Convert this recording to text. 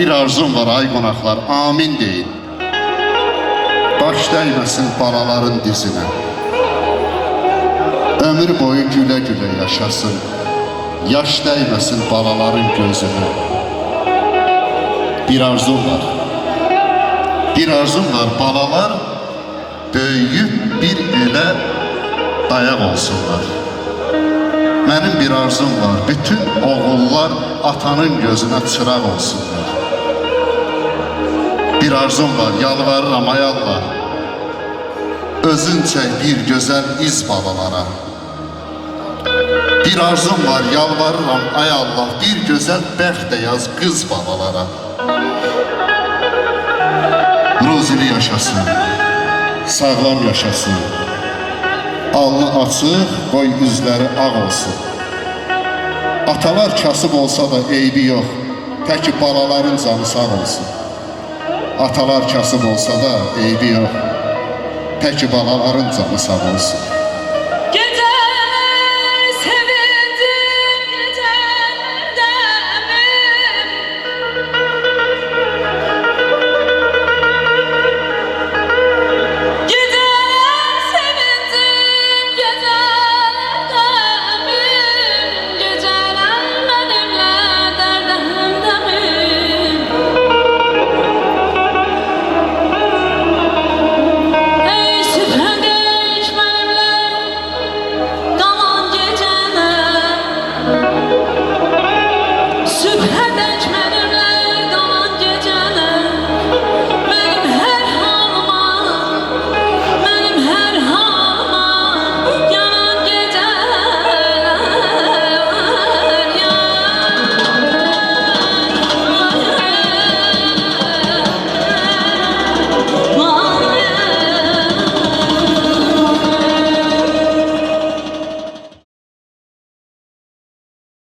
Bir arzum var ay qonaqlar, amin deyin. Baş dəyməsin balaların dizine. Ömür boyu gülə gülə yaşasın. Yaş dəyməsin balaların gözüne. Bir arzum var. Bir arzum var, balalar böyüyüb bir elə dayaq olsunlar. Mənim bir arzum var, bütün oğullar atanın gözünə çıraq olsunlar. Bir arzum var, yalvarıram ay Allah. Özün çək bir gözəl iz balalara. Bir arzum var, yalvarıram ay Allah. Bir gözəl bəxt də yaz qız balalara. Ruzili yaşasın, sağlam yaşasın. Alnı açıq, qoy üzləri ağ olsun. Atalar kasıb olsa da eybi yox, təki balaların canı sağ olsun. Atalar kasıb olsa da eybi yox, təki balaların canı sağ olsun.